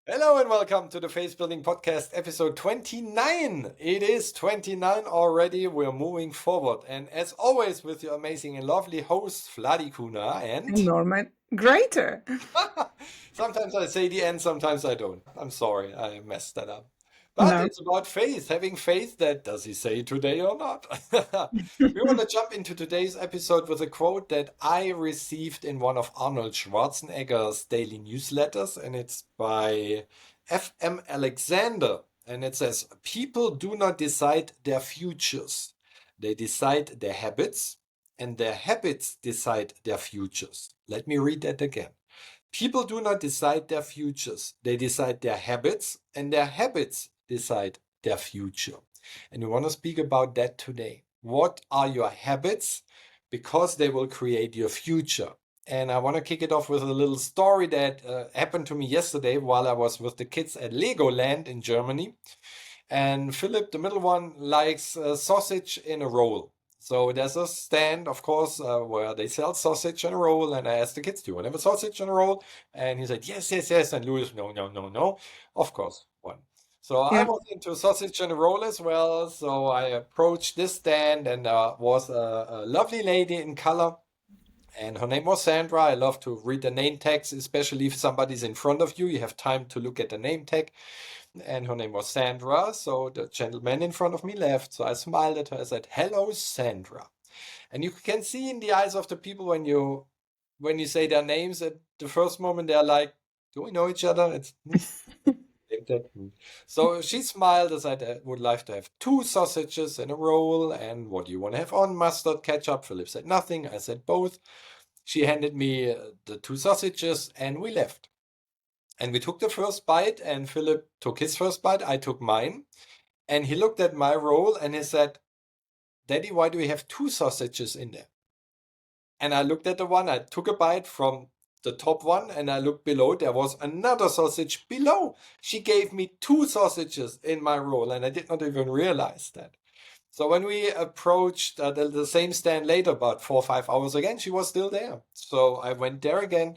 Hello and welcome to the Faith Building Podcast, episode 29. It is 29 already. We're moving forward. And as always, with your amazing and lovely host, Vladi, Kuna, and Norman Gräter. sometimes I say the end, sometimes I don't. I'm sorry, I messed that up. But No. it's about faith, having faith that does he say today or not? We want to jump into today's episode with a quote that I received in one of Arnold Schwarzenegger's daily newsletters, and it's by F.M. Alexander. And it says, people do not decide their futures. They decide their habits, and their habits decide their futures. Let me read that again. People do not decide their futures. They decide their habits, and their habits decide their future. And we want to speak about that today. What are your habits? Because they will create your future. And I want to kick it off with a little story that happened to me yesterday while I was with the kids at Legoland in Germany. And Philip, the middle one, likes sausage in a roll. So there's a stand, of course, where they sell sausage in a roll. And I asked the kids, do you want to have a sausage in a roll? And he said, yes, yes, yes. And Louis, no, no, no, no. Of course, one. So I Yeah. was into sausage in a roll as well. So I approached this stand and was a lovely lady in color. And her name was Sandra. I love to read the name tags, especially if somebody's in front of you. You have time to look at the name tag. And her name was Sandra. So the gentleman in front of me left. So I smiled at her. I said, hello, Sandra. And you can see in the eyes of the people when you say their names at the first moment, they're like, do we know each other? It's so she smiled as I would like to have 2 sausages in a roll. And what do you want to have on? Mustard, ketchup? Philip said nothing. I said both. She handed me the 2 sausages and we left. And we took the first bite, and Philip took his first bite. I took mine. And he looked at my roll and he said, Daddy, why do we have 2 sausages in there? And I looked at the one, I took a bite from the top one, and I looked below. There was another sausage below. She gave me 2 sausages in my roll, and I did not even realize that. So when we approached the same stand later, about 4 or 5 hours again, she was still there. So I went there again.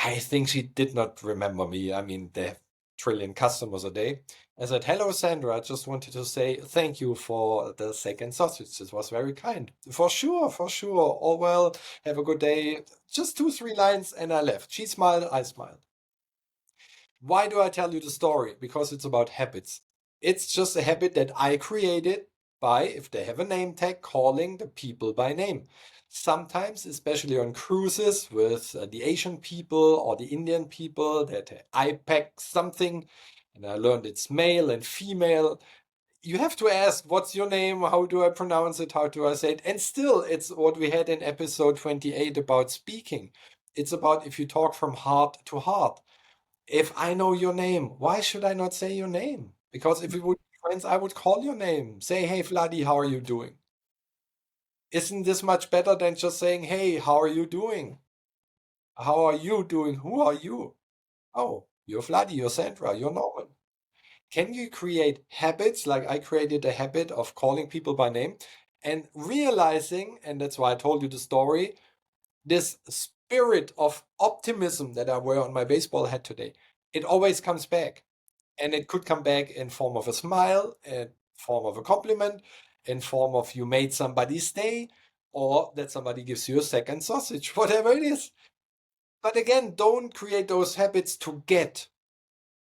I think she did not remember me. I mean, they have trillion customers a day. I said, hello, Sandra. I just wanted to say thank you for the second sausage. This was very kind. For sure, for sure. All well, have a good day. Just 2, 3 lines, and I left. She smiled, I smiled. Why do I tell you the story? Because it's about habits. It's just a habit that I created by, if they have a name tag, calling the people by name. Sometimes, especially on cruises with the Asian people or the Indian people, that I pack something and I learned it's male and female. You have to ask, what's your name? How do I pronounce it? How do I say it? And still, it's what we had in episode 28 about speaking. It's about if you talk from heart to heart. If I know your name, why should I not say your name? Because if we would be friends, I would call your name. Say, hey, Vladi, how are you doing? Isn't this much better than just saying, hey, how are you doing? How are you doing? Who are you? Oh, you're Vladi, you're Sandra, you're Norman. Can you create habits like I created a habit of calling people by name and realizing, and that's why I told you the story, this spirit of optimism that I wear on my baseball hat today, it always comes back. And it could come back in form of a smile, in form of a compliment, in form of you made somebody's day, or that somebody gives you a second sausage, whatever it is. But again, don't create those habits to get.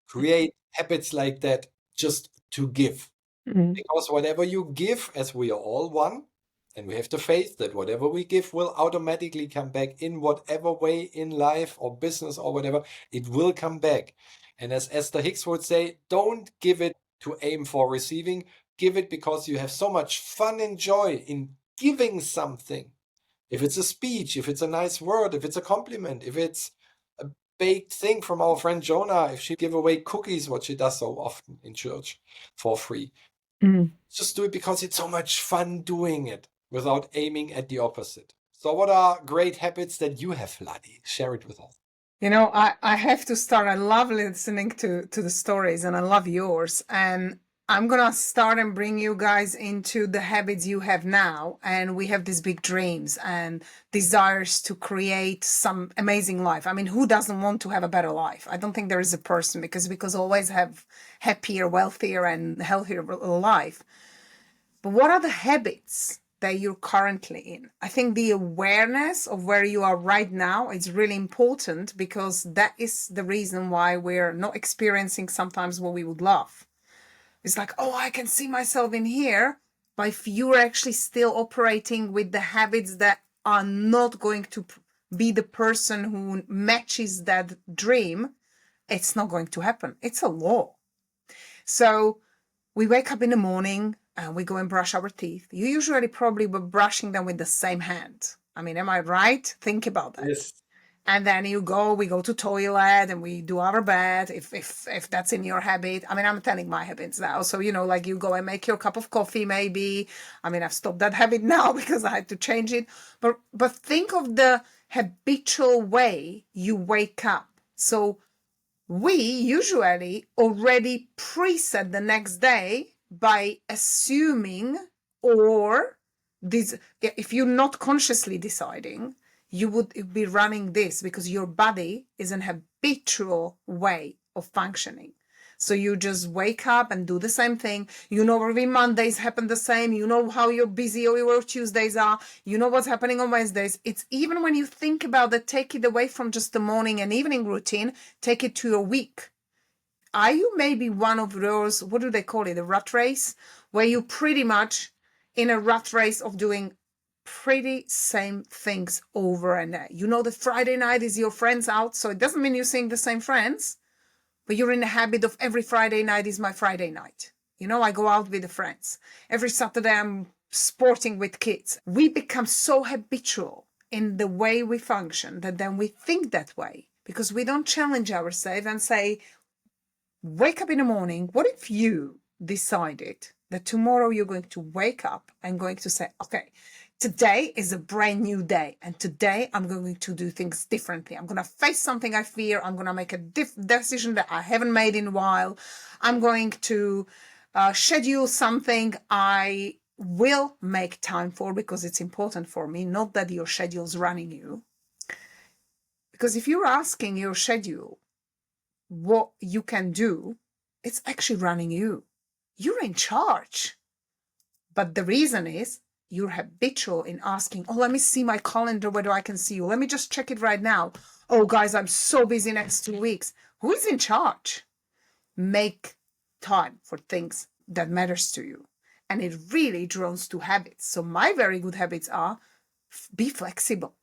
Create habits like that just to give. Mm. Because whatever you give, as we are all one, and we have the faith that whatever we give will automatically come back in whatever way in life or business or whatever, it will come back. And as Esther Hicks would say, don't give it to aim for receiving, give it because you have so much fun and joy in giving something. If it's a speech, if it's a nice word, if it's a compliment, if it's a baked thing from our friend Jonah, if she give away cookies, what she does so often in church for free. Mm. Just do it because it's so much fun doing it without aiming at the opposite. So what are great habits that you have, Vladi? Share it with us. You know, I have to start. I love listening to the stories and I love yours. And I'm gonna start and bring you guys into the habits you have now, and we have these big dreams and desires to create some amazing life. I mean, who doesn't want to have a better life? I don't think there is a person, because we could always have happier, wealthier, and healthier life. But what are the habits that you're currently in? I think the awareness of where you are right now is really important, because that is the reason why we're not experiencing sometimes what we would love. It's like, oh, I can see myself in here. But if you're actually still operating with the habits that are not going to be the person who matches that dream, it's not going to happen. It's a law. So we wake up in the morning and we go and brush our teeth. You usually probably were brushing them with the same hand. I mean, am I right? Think about that. Yes. And then we go to toilet and we do our bed, if that's in your habit. I mean, I'm telling my habits now. So, like you go and make your cup of coffee, maybe. I mean, I've stopped that habit now because I had to change it. But think of the habitual way you wake up. So we usually already preset the next day by assuming, or this, if you're not consciously deciding, you would be running this because your body is an habitual way of functioning. So you just wake up and do the same thing. Every Mondays happen the same. You know how you're busy or your Tuesdays are. You know what's happening on Wednesdays. It's even when you think about it, take it away from just the morning and evening routine, take it to your week. Are you maybe one of those, what do they call it, a rat race, where you pretty much in a rat race of doing pretty same things over and over? The Friday night is your friends out, so it doesn't mean you're seeing the same friends, but you're in the habit of every Friday night is my Friday night. I go out with the friends. Every Saturday I'm sporting with kids. We become so habitual in the way we function that then we think that way, because we don't challenge ourselves and say, wake up in the morning. What if you decided that tomorrow you're going to wake up and going to say, okay, today is a brand new day, and today I'm going to do things differently. I'm going to face something I fear. I'm going to make a decision that I haven't made in a while. I'm going to schedule something I will make time for because it's important for me, not that your schedule's running you. Because if you're asking your schedule what you can do, it's actually running you. You're in charge. But the reason is you're habitual in asking, oh, let me see my calendar, whether I can see you. Let me just check it right now. Oh, guys, I'm so busy next 2 weeks. Who is in charge? Make time for things that matters to you. And it really draws to habits. So my very good habits are be flexible.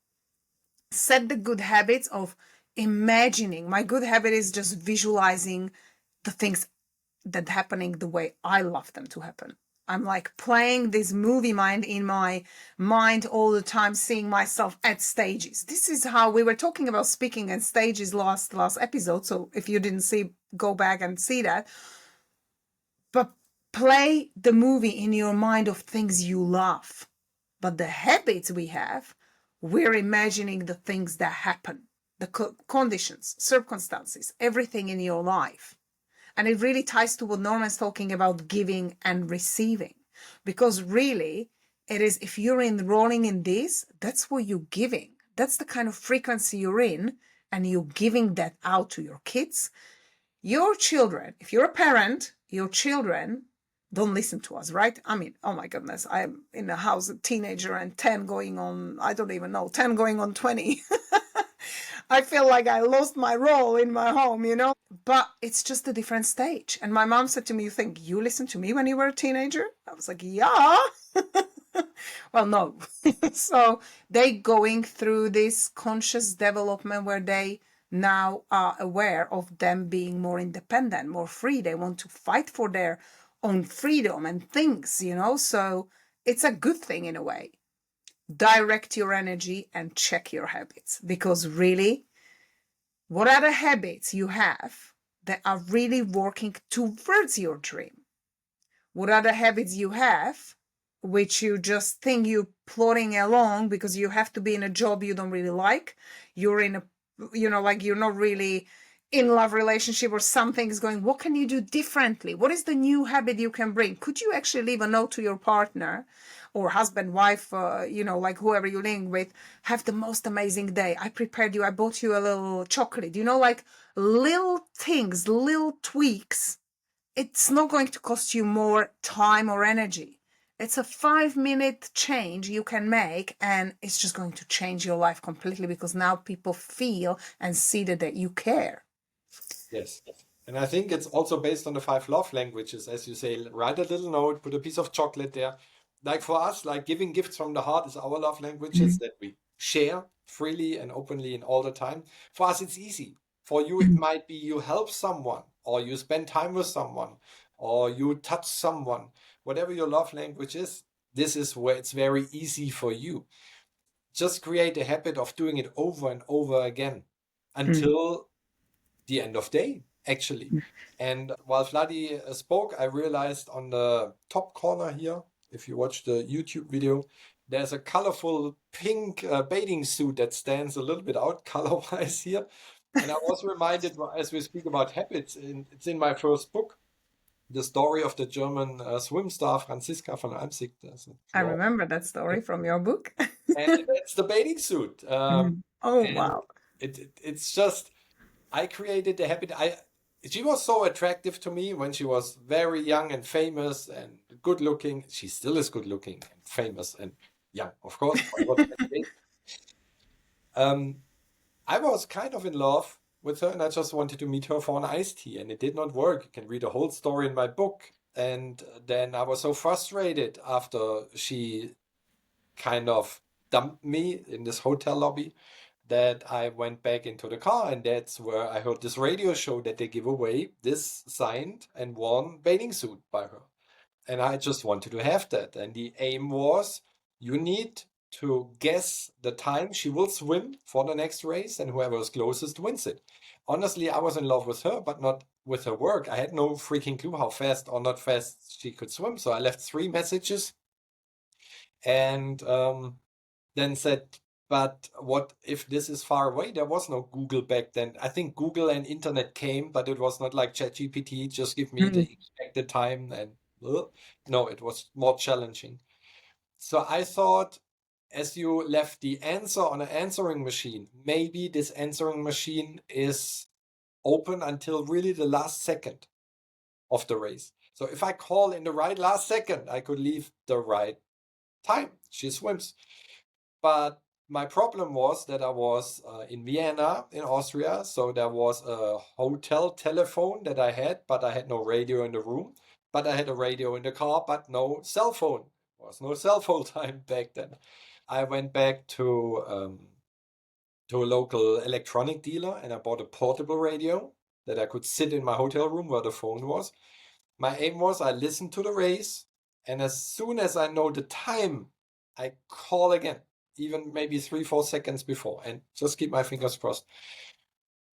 Set the good habits of imagining. My good habit is just visualizing the things that happening the way I love them to happen. I'm like playing this movie mind in my mind all the time, seeing myself at stages. This is how we were talking about speaking and stages last episode. So if you didn't see, go back and see that. But play the movie in your mind of things you love. But the habits we have, we're imagining the things that happen, the conditions, circumstances, everything in your life. And it really ties to what Norman's talking about, giving and receiving. Because really, it is, if you're enrolling in this, that's what you're giving. That's the kind of frequency you're in, and you're giving that out to your kids. Your children, if you're a parent, your children don't listen to us, right? I mean, oh my goodness, I'm in a house, a teenager, and 10 going on, I don't even know, 10 going on 20. I feel like I lost my role in my home, but it's just a different stage. And my mom said to me, you think you listened to me when you were a teenager? I was like, yeah. Well, no. So they going through this conscious development where they now are aware of them being more independent, more free. They want to fight for their own freedom and things, so it's a good thing in a way. Direct your energy and check your habits, because really, what are the habits you have that are really working towards your dream? What are the habits you have which you just think you're plodding along because you have to be in a job you don't really like? You're in a, like you're not really in love relationship or something is going, what can you do differently? What is the new habit you can bring? Could you actually leave a note to your partner or husband, wife, like whoever you're living with? Have the most amazing day. I prepared you. I bought you a little chocolate. Like little things, little tweaks. It's not going to cost you more time or energy. It's a 5-minute change you can make, and it's just going to change your life completely, because now people feel and see that you care. Yes. And I think it's also based on the 5 love languages, as you say. Write a little note, put a piece of chocolate there. Like for us, like giving gifts from the heart is our love languages that we share freely and openly and all the time. For us, it's easy. For you, it might be you help someone, or you spend time with someone, or you touch someone. Whatever your love language is, this is where it's very easy for you. Just create a habit of doing it over and over again until the end of day, actually. And while Vladi spoke, I realized on the top corner here, if you watch the YouTube video, there's a colorful pink bathing suit that stands a little bit out color-wise here. And I was reminded, as we speak about habits, it's in my first book, the story of the German swim star Franziska von Almsick. I remember that story from your book. And it's the bathing suit. Oh, wow. It's just, I created the habit. She was so attractive to me when she was very young and famous and good looking. She still is good looking and famous and young, of course. I was kind of in love with her, and I just wanted to meet her for an iced tea, and it did not work. You can read the whole story in my book. And then I was so frustrated after she kind of dumped me in this hotel lobby that I went back into the car, and that's where I heard this radio show that they give away this signed and worn bathing suit by her. And I just wanted to have that. And the aim was, you need to guess the time she will swim for the next race, and whoever is closest wins it. Honestly, I was in love with her, but not with her work. I had no freaking clue how fast or not fast she could swim. So I left 3 messages and then said, but what if this is far away? There was no Google back then. I think Google and internet came, but it was not like ChatGPT, just give me the expected time. And no, it was more challenging. So I thought, as you left the answer on an answering machine, maybe this answering machine is open until really the last second of the race. So if I call in the right last second, I could leave the right time. She swims. But my problem was that I was in Vienna, in Austria. So there was a hotel telephone that I had, but I had no radio in the room. But I had a radio in the car, but no cell phone. There was no cell phone time back then. I went back to a local electronic dealer, and I bought a portable radio that I could sit in my hotel room where the phone was. My aim was, I listened to the race, and as soon as I know the time, I call again, even maybe 3-4 seconds before, and just keep my fingers crossed.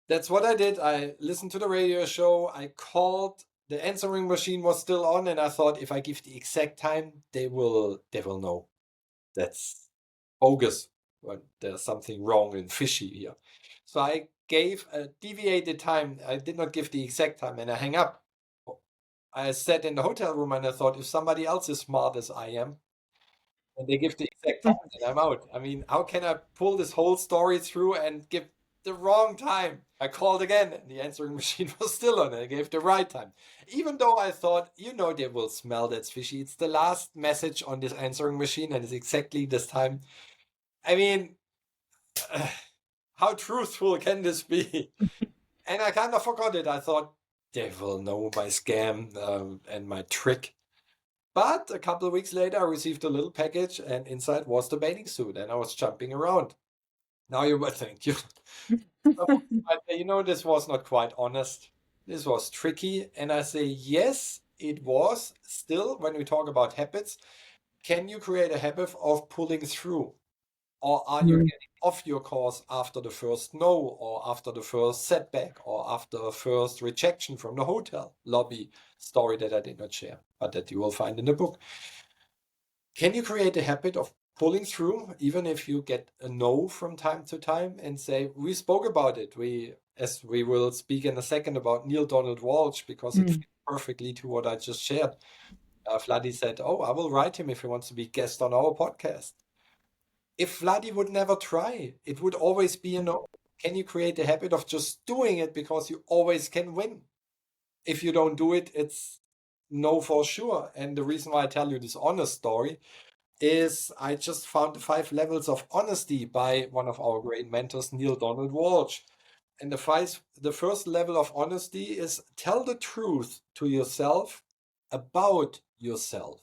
That's what I did. I listened to the radio show. I called. The answering machine was still on, and I thought, if I give the exact time, they will know. That's bogus. But there's something wrong and fishy here. So I gave a deviated time. I did not give the exact time, and I hang up. I sat in the hotel room and I thought, if somebody else is smart as I am, and they give the exact time, then I'm out. I mean, how can I pull this whole story through and give the wrong time? I called again, and the answering machine was still on, and I gave the right time. Even though I thought, they will smell that's fishy. It's the last message on this answering machine, and it's exactly this time. I mean, how truthful can this be? And I kind of forgot it. I thought, they will know my scam and my trick. But a couple of weeks later, I received a little package, and inside was the bathing suit, and I was jumping around. Now you might think, this was not quite honest. This was tricky. And I say, yes, it was. Still, when we talk about habits, can you create a habit of pulling through? Or are you getting off your course after the first no, or after the first setback, or after the first rejection from the hotel lobby story that I did not share, but that you will find in the book? Can you create a habit of pulling through, even if you get a no from time to time, and say, we spoke about it. As we will speak in a second about Neil Donald Walsh, because it fits perfectly to what I just shared. Vladi said, oh, I will write him if he wants to be guest on our podcast. If Vladi would never try, it would always be a no. Can you create a habit of just doing it because you always can win? If you don't do it, it's no for sure. And the reason why I tell you this honest story is I just found the 5 levels of honesty by one of our great mentors, Neil Donald Walsh. And the first level of honesty is tell the truth to yourself about yourself.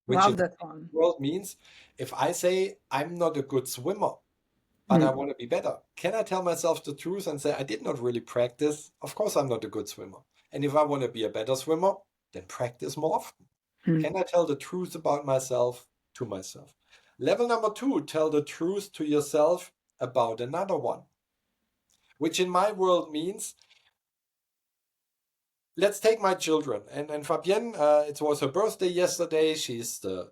Which Love in that one. the world means if I say I'm not a good swimmer, but I want to be better, can I tell myself the truth and say I did not really practice? Of course, I'm not a good swimmer. And if I want to be a better swimmer, then practice more often. Can I tell the truth about myself to myself? Level number 2, tell the truth to yourself about another one. Which in my world means, let's take my children. And Fabienne, it was her birthday yesterday. She's the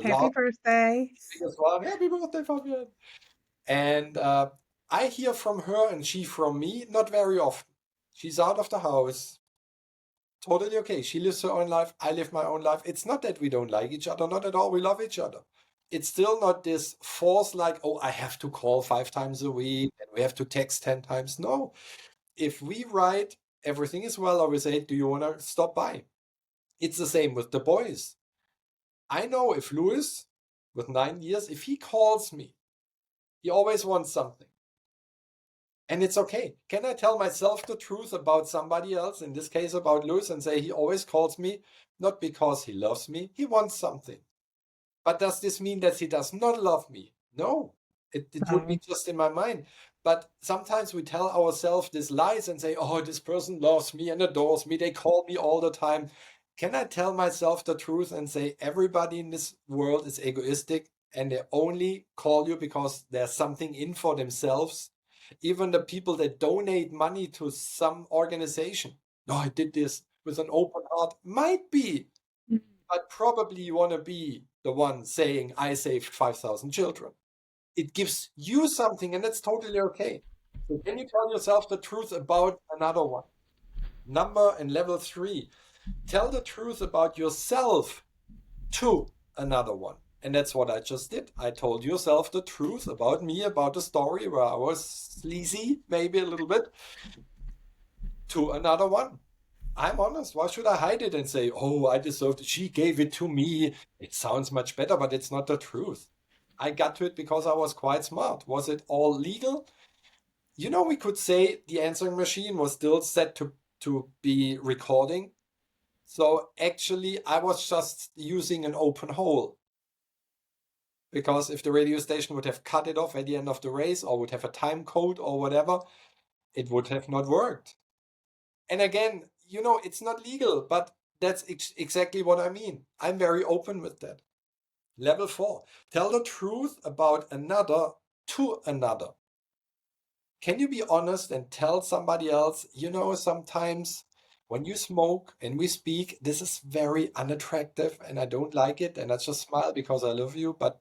Happy birthday. biggest one. Happy birthday, Fabienne. And I hear from her and she from me not very often. She's out of the house. Totally okay. She lives her own life. I live my own life. It's not that we don't like each other. Not at all. We love each other. It's still not this force like, oh, I have to call 5 times a week and we have to text 10 times. No. If we write, everything is well, or we say, do you want to stop by? It's the same with the boys. I know if Louis, with 9 years, if he calls me, he always wants something. And it's okay. Can I tell myself the truth about somebody else, in this case about Louis, and say he always calls me, not because he loves me, he wants something. But does this mean that he does not love me? No, it would be just in my mind. But sometimes we tell ourselves these lies and say, oh, this person loves me and adores me. They call me all the time. Can I tell myself the truth and say everybody in this world is egoistic and they only call you because there's something in for themselves? Even the people that donate money to some organization. No, I did this with an open heart. Might be, but probably you want to be the one saying, I saved 5,000 children. It gives you something, and that's totally okay. So can you tell yourself the truth about another one? Level 3, tell the truth about yourself to another one. And that's what I just did. I told yourself the truth about me, about the story where I was sleazy, maybe a little bit, to another one. I'm honest. Why should I hide it and say, oh, I deserved it. She gave it to me. It sounds much better, but it's not the truth. I got to it because I was quite smart. Was it all legal? You know, we could say the answering machine was still set to be recording. So actually, I was just using an open hole. Because if the radio station would have cut it off at the end of the race or would have a time code or whatever, it would have not worked. And again, you know, it's not legal, but that's exactly what I mean. I'm very open with that. Level 4, tell the truth about another to another. Can you be honest and tell somebody else, you know, sometimes when you smoke and we speak, this is very unattractive and I don't like it and I just smile because I love you, but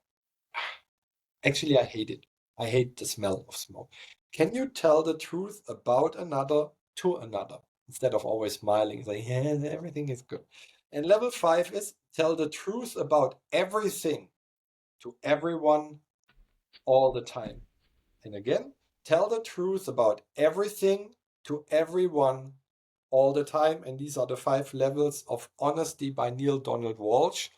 actually I hate it. I hate the smell of smoke. Can you tell the truth about another to another instead of always smiling, saying, yeah, everything is good? And level 5 is tell the truth about everything to everyone all the time. And again, tell the truth about everything to everyone all the time. And these are the 5 levels of honesty by Neil Donald Walsh.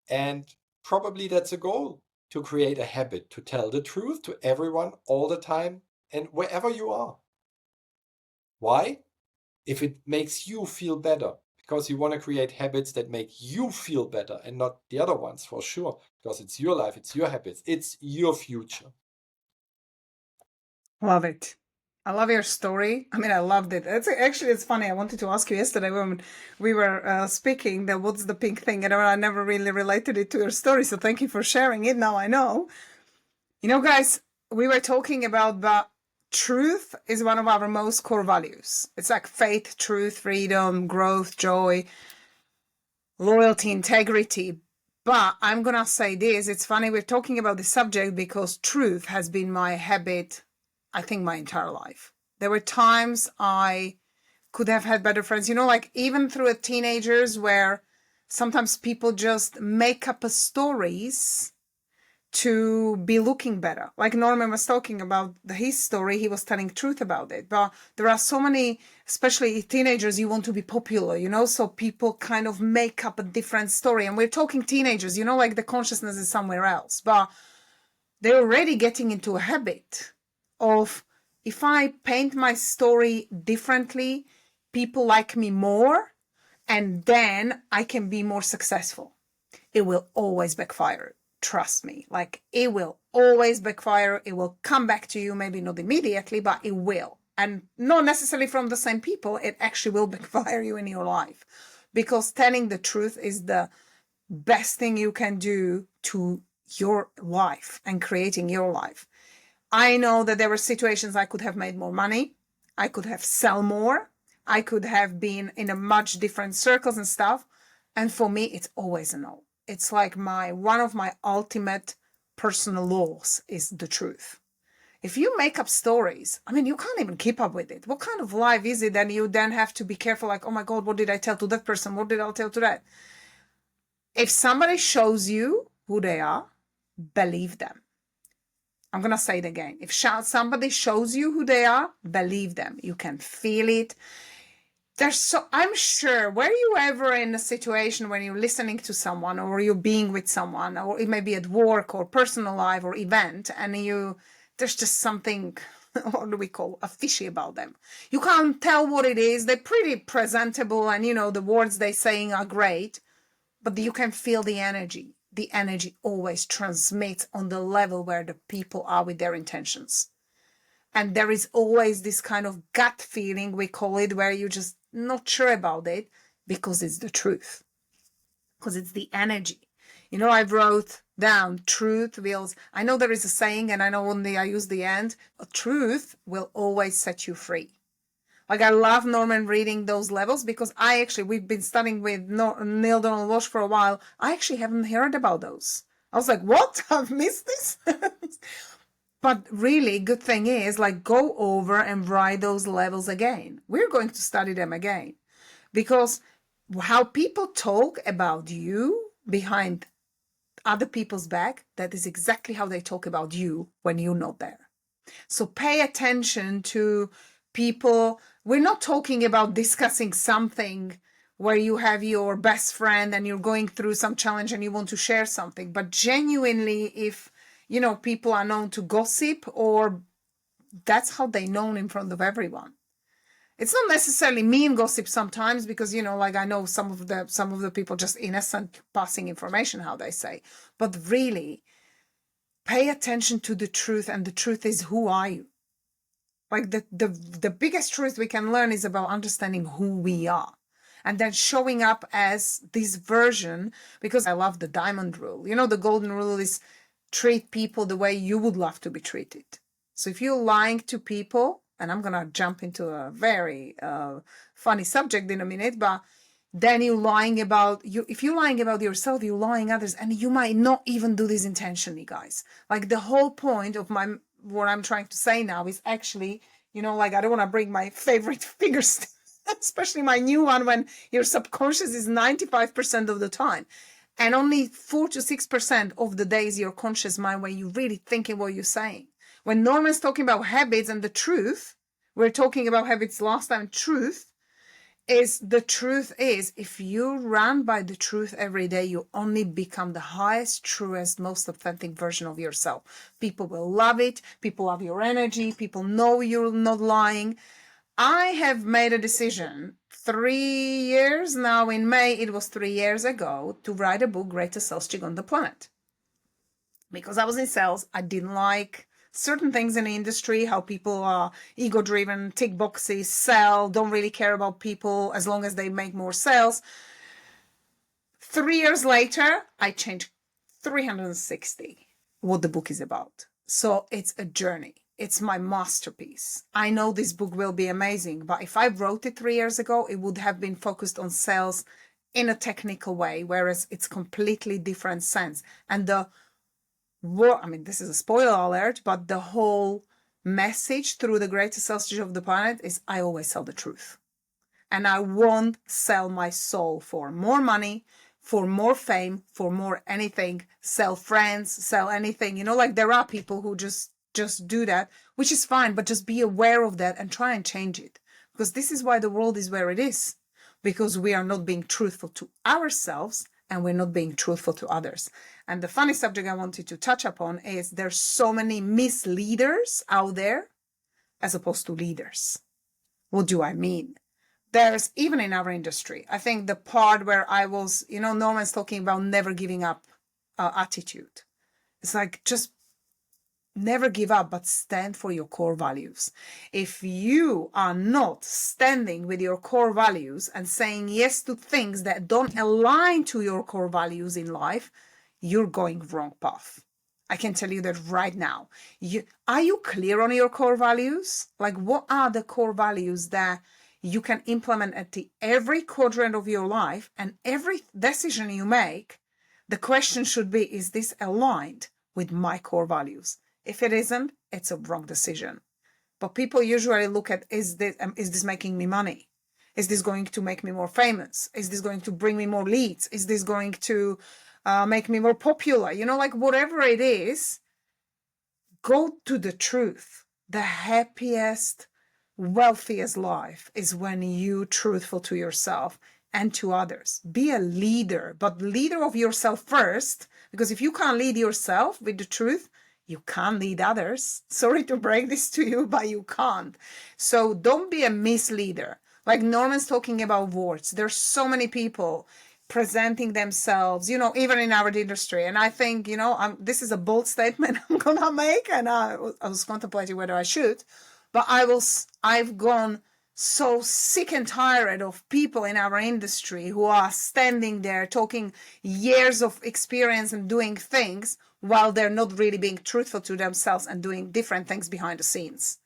And probably that's a goal, to create a habit, to tell the truth to everyone all the time and wherever you are. Why? If it makes you feel better, because you want to create habits that make you feel better and not the other ones, for sure, because it's your life, it's your habits, it's your future. Love it. I love your story. I mean, I loved it. It's funny. I wanted to ask you yesterday when we were speaking that what's the pink thing, and I never really related it to your story. So thank you for sharing it. Now I know. You know, guys, we were talking about the truth is one of our most core values. It's like faith, truth, freedom, growth, joy, loyalty, integrity. But I'm going to say this. It's funny we're talking about this subject because truth has been my habit, I think, my entire life. There were times I could have had better friends, like even through teenagers where sometimes people just make up stories to be looking better. Like Norman was talking about his story, he was telling truth about it. But there are so many, especially teenagers, you want to be popular, so people kind of make up a different story. And we're talking teenagers, like the consciousness is somewhere else. But they're already getting into a habit of, if I paint my story differently, people like me more, and then I can be more successful. It will always backfire. Trust me. Like, it will always backfire. It will come back to you, maybe not immediately, but it will. And not necessarily from the same people. It actually will backfire you in your life, because telling the truth is the best thing you can do to your life and creating your life. I know that there were situations I could have made more money. I could have sell more. I could have been in a much different circles and stuff. And for me, it's always a no. It's like one of my ultimate personal laws is the truth. If you make up stories, you can't even keep up with it. What kind of life is it? And you then have to be careful, like, oh my God, what did I tell to that person? What did I tell to that? If somebody shows you who they are, believe them. I'm going to say it again. If somebody shows you who they are, believe them. You can feel it. I'm sure, were you ever in a situation when you're listening to someone or you're being with someone, or it may be at work or personal life or event, and there's just something, what do we call, fishy about them. You can't tell what it is. They're pretty presentable and, the words they're saying are great, but you can feel the energy. The energy always transmits on the level where the people are with their intentions. And there is always this kind of gut feeling, we call it, where you're just not sure about it because it's the truth, because it's the energy. I wrote down truth wills. I know there is a saying, and I know only I use the end. Truth will always set you free. Like, I love Norman reading those levels, because we've been studying with Neil Donald Walsh for a while. I actually haven't heard about those. I was like, what? I've missed this? But really, good thing is, like, go over and write those levels again. We're going to study them again, because how people talk about you behind other people's back, that is exactly how they talk about you when you're not there. So pay attention to people. We're not talking about discussing something where you have your best friend and you're going through some challenge and you want to share something, but genuinely, if people are known to gossip, or that's how they're known in front of everyone. It's not necessarily mean gossip sometimes, because, like, I know some of the people just innocent passing information, how they say, but really pay attention to the truth. And the truth is, who are you? Like, the biggest truth we can learn is about understanding who we are, and then showing up as this version, because I love the diamond rule. The golden rule is treat people the way you would love to be treated. So if you're lying to people, and I'm going to jump into a very funny subject in a minute, but then you're lying about you. If you're lying about yourself, you're lying others, and you might not even do this intentionally, guys. Like, the whole point of what I'm trying to say now is actually, like, I don't want to bring my favorite figures, especially my new one, when your subconscious is 95% of the time. And only 4 to 6% of the days your conscious mind where you're really thinking what you're saying. When Norman's talking about habits and the truth, we're talking about habits last time. The truth is, if you run by the truth every day, you only become the highest, truest, most authentic version of yourself. People will love it. People love your energy. People know you're not lying. I have made a decision 3 years now. In May, it was 3 years ago, to write a book, Greatest Sales Chick on the Planet. Because I was in sales, I didn't like certain things in the industry, how people are ego-driven, tick boxes, sell, don't really care about people as long as they make more sales. 3 years later, I changed 360 what the book is about. So it's a journey. It's my masterpiece. I know this book will be amazing, but if I wrote it 3 years ago, it would have been focused on sales in a technical way, whereas it's completely different sense. And this is a spoiler alert, but the whole message through the greatest sausage of the planet is I always tell the truth. And I won't sell my soul for more money, for more fame, for more anything, sell friends, sell anything. Like there are people who just do that, which is fine, but just be aware of that and try and change it. Because this is why the world is where it is. Because we are not being truthful to ourselves and we're not being truthful to others. And the funny subject I wanted to touch upon is there's so many misleaders out there as opposed to leaders. What do I mean? There's, even in our industry, I think the part where I was, Norman's talking about never giving up attitude. It's like, just never give up, but stand for your core values. If you are not standing with your core values and saying yes to things that don't align to your core values in life, you're going wrong path. I can tell you that right now. Are you clear on your core values? Like, what are the core values that you can implement at every quadrant of your life, and every decision you make? The question should be, is this aligned with my core values? If it isn't, it's a wrong decision. But people usually look at, is this making me money? Is this going to make me more famous? Is this going to bring me more leads? Is this going to make me more popular? Like whatever it is, go to the truth. The happiest, wealthiest life is when you're truthful to yourself and to others. Be a leader, but leader of yourself first, because if you can't lead yourself with the truth, you can't lead others. Sorry to break this to you, but you can't. So don't be a misleader. Like Norman's talking about words. There's so many people presenting themselves, even in our industry. And I think, this is a bold statement I'm going to make. And I was contemplating whether I should, but I've gone so sick and tired of people in our industry who are standing there talking years of experience and doing things while they're not really being truthful to themselves and doing different things behind the scenes.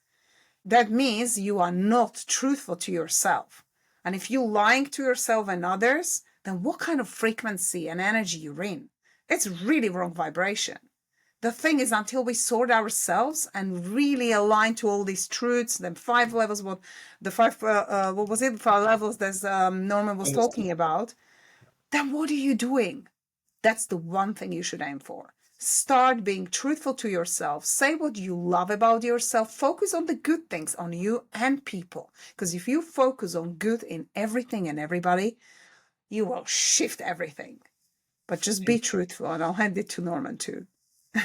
That means you are not truthful to yourself. And if you're lying to yourself and others, then what kind of frequency and energy you're in? It's really wrong vibration. The thing is, until we sort ourselves and really align to all these truths, then 5 levels, what was it? 5 levels that Norman was talking about, then what are you doing? That's the one thing you should aim for. Start being truthful to yourself. Say what you love about yourself. Focus on the good things on you and people. Because if you focus on good in everything and everybody, you will shift everything. But just be truthful, and I'll hand it to Norman too.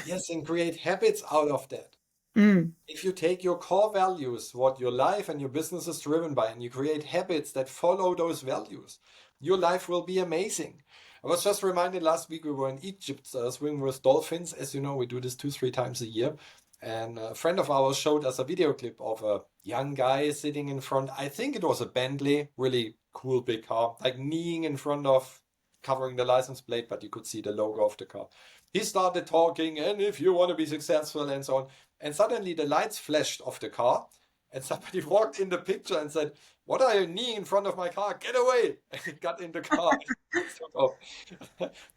Yes, and create habits out of that. Mm. If you take your core values, what your life and your business is driven by, and you create habits that follow those values, your life will be amazing. I was just reminded last week we were in Egypt swimming with dolphins. As you know, we do this 2-3 times a year. And a friend of ours showed us a video clip of a young guy sitting in front. I think it was a Bentley, really cool big car, like kneeling in front of, covering the license plate, but you could see the logo of the car. He started talking, and if you want to be successful and so on. And suddenly the lights flashed off the car, and somebody walked in the picture and said, "What are you kneeling in front of my car? Get away!" And he got in the car and took off.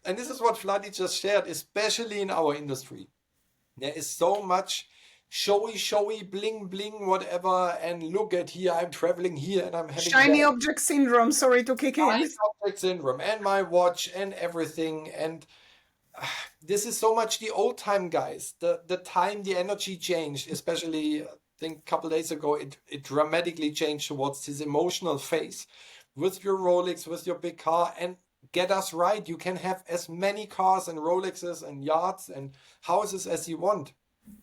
And this is what Vladi just shared, especially in our industry. There is so much showy, bling, bling, whatever, and look at here, I'm traveling here and I'm having Shiny object syndrome, sorry to kick in. shiny object syndrome and my watch and everything. And this is so much the old time, guys. The time, the energy changed, especially I think a couple days ago, it dramatically changed towards this emotional phase with your Rolex, with your big car. And get us right, you can have as many cars and Rolexes and yachts and houses as you want.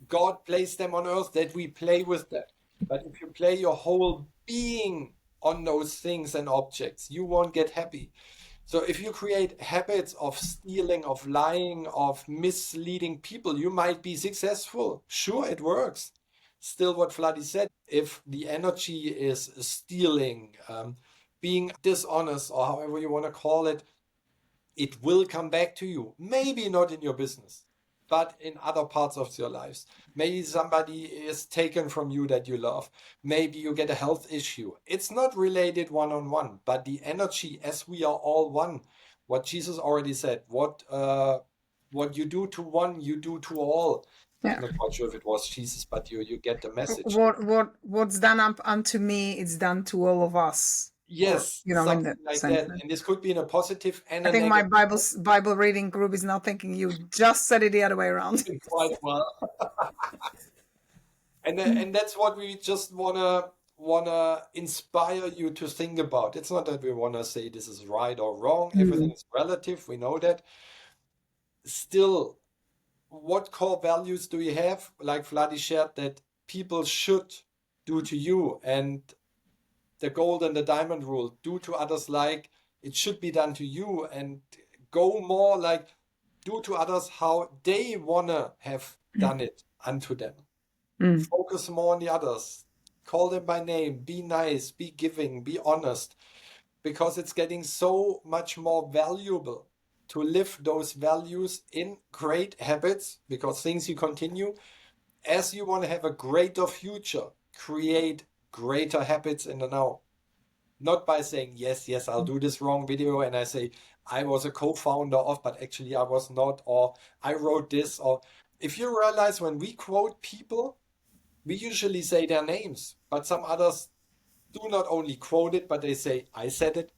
God placed them on earth that we play with that. But if you play your whole being on those things and objects, you won't get happy. So if you create habits of stealing, of lying, of misleading people, you might be successful. Sure, it works. Still what Vladi said, if the energy is stealing, being dishonest, or however you want to call it, it will come back to you. Maybe not in your business, but in other parts of your lives. Maybe somebody is taken from you that you love. Maybe you get a health issue. It's not related one-on-one, but the energy, as we are all one, what Jesus already said, what you do to one, you do to all. Yeah. I'm not quite sure if it was Jesus, but you get the message. What's done up unto me, it's done to all of us. Yes, Or, in something that like sense. that. And this could be in a positive and I a think my negative. Bible reading group is now thinking you just said it the other way around. Quite well. And that's what we just wanna inspire you to think about. It's not that we wanna say this is right or wrong. Everything is relative. We know that. Still, what core values do you have? Like Vladi shared, that people should do to you, and the gold and the diamond rule: do to others like it should be done to you, and go more like do to others how they wanna have done it unto them. Focus more on the others. Call them by name. Be nice. Be giving. Be honest. Because it's getting so much more valuable to live those values in great habits, because things you continue. As you want to have a greater future, create greater habits in the now. Not by saying, yes, I'll do this wrong video, and I say, I was a co-founder of, but actually I was not, or I wrote this, or if you realize when we quote people, we usually say their names, but some others do not only quote it, but they say, I said it.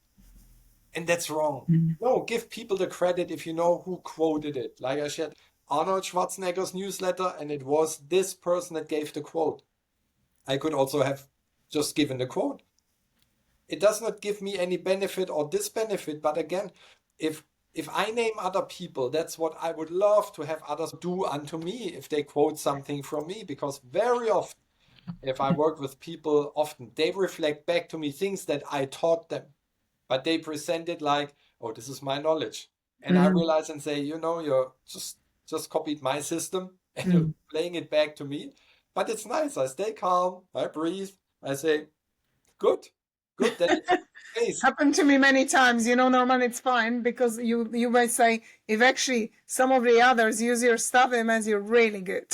And that's wrong. No, give people the credit if you know who quoted it. Like I shared Arnold Schwarzenegger's newsletter, and it was this person that gave the quote. I could also have just given the quote. It does not give me any benefit or disbenefit, but again, if I name other people, that's what I would love to have others do unto me if they quote something from me, because very often, if I work with people, often they reflect back to me things that I taught them, but they present it like, oh, this is my knowledge. And I realize and say, you're just copied my system and you're playing it back to me. But it's nice. I stay calm. I breathe. I say, good day. Peace. Happened to me many times. Norman, it's fine, because you might say, if actually some of the others use your stuff, it means you're really good.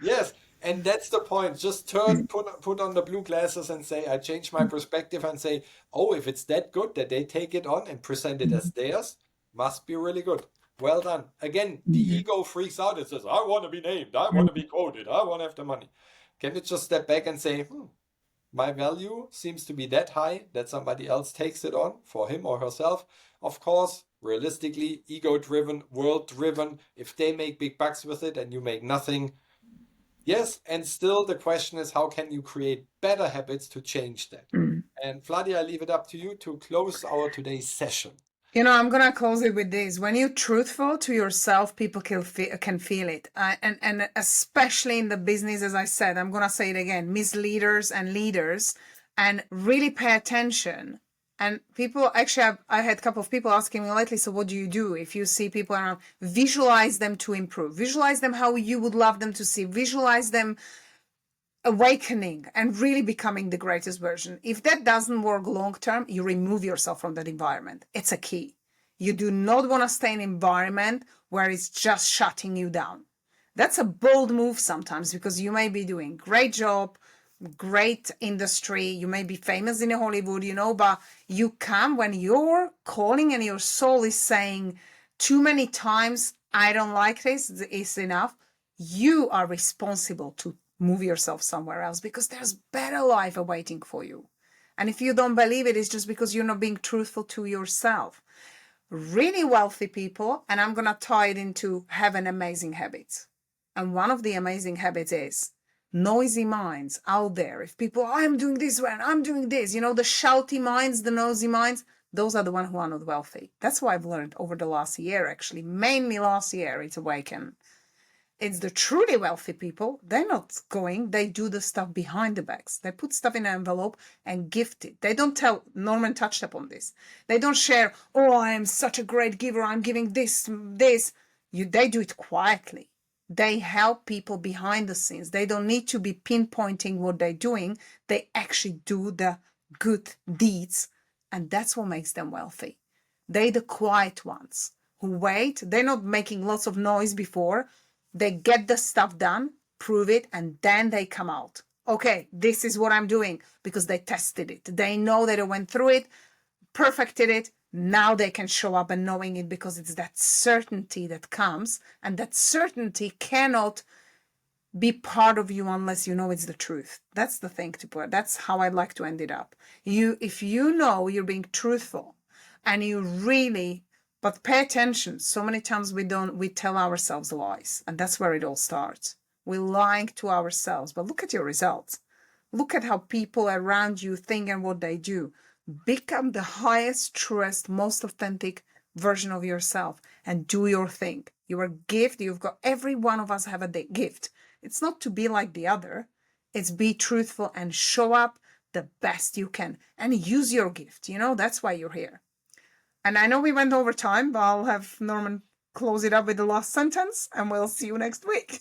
Yes. And that's the point. Just put on the blue glasses and say, I change my perspective and say, oh, if it's that good that they take it on and present it as theirs, must be really good. Well done. Again, the ego freaks out. It says, I want to be named. I want to be quoted. I want to have the money. Can you just step back and say, my value seems to be that high that somebody else takes it on for him or herself? Of course, realistically, ego-driven, world-driven, if they make big bucks with it and you make nothing, yes, and still the question is, how can you create better habits to change that? And Vladi, I leave it up to you to close our today's session. I'm going to close it with this. When you're truthful to yourself, people can feel it. And especially in the business, as I said, I'm going to say it again, misleaders and leaders, and really pay attention. And people, actually, I had a couple of people asking me lately, so what do you do if you see people around? Visualize them to improve. Visualize them how you would love them to see. Visualize them awakening and really becoming the greatest version. If that doesn't work long term, you remove yourself from that environment. It's a key. You do not want to stay in an environment where it's just shutting you down. That's a bold move sometimes, because you may be doing great job, great industry, you may be famous in Hollywood, but you come when your calling and your soul is saying too many times, I don't like this, it's enough. You are responsible to move yourself somewhere else, because there's better life awaiting for you. And if you don't believe it, it's just because you're not being truthful to yourself. Really wealthy people, and I'm going to tie it into having amazing habits. And one of the amazing habits is noisy minds out there. If people, I'm doing this and I'm doing this, the shouty minds, the noisy minds, those are the ones who are not wealthy. That's what I've learned over the last year, actually. Mainly last year, it's awakened. It's the truly wealthy people. They're not going. They do the stuff behind the backs. They put stuff in an envelope and gift it. They don't tell. Norman touched upon this. They don't share, oh, I am such a great giver. I'm giving this. They do it quietly. They help people behind the scenes. They don't need to be pinpointing what they're doing. They actually do the good deeds. And that's what makes them wealthy. They're the quiet ones who wait. They're not making lots of noise before. They get the stuff done, prove it, and then they come out. Okay, this is what I'm doing, because they tested it. They know that they went through it, perfected it. Now they can show up and knowing it, because it's that certainty that comes, and that certainty cannot be part of you unless you know it's the truth. That's the thing to put. That's how I'd like to end it up. If you know you're being truthful and you really, but pay attention. So many times we tell ourselves lies, and that's where it all starts. We're lying to ourselves, but look at your results. Look at how people around you think and what they do. Become the highest, truest, most authentic version of yourself and do your thing. You're a gift. Every one of us have a gift. It's not to be like the other. It's be truthful and show up the best you can and use your gift. That's why you're here. And I know we went over time, but I'll have Norman close it up with the last sentence, and we'll see you next week.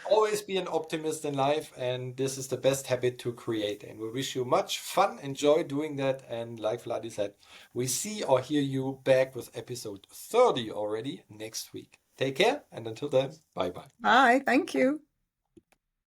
Always be an optimist in life, and this is the best habit to create. And we wish you much fun, enjoy doing that. And like Vladi said, we see or hear you back with episode 30 already next week. Take care, and until then, bye-bye. Bye. Thank you.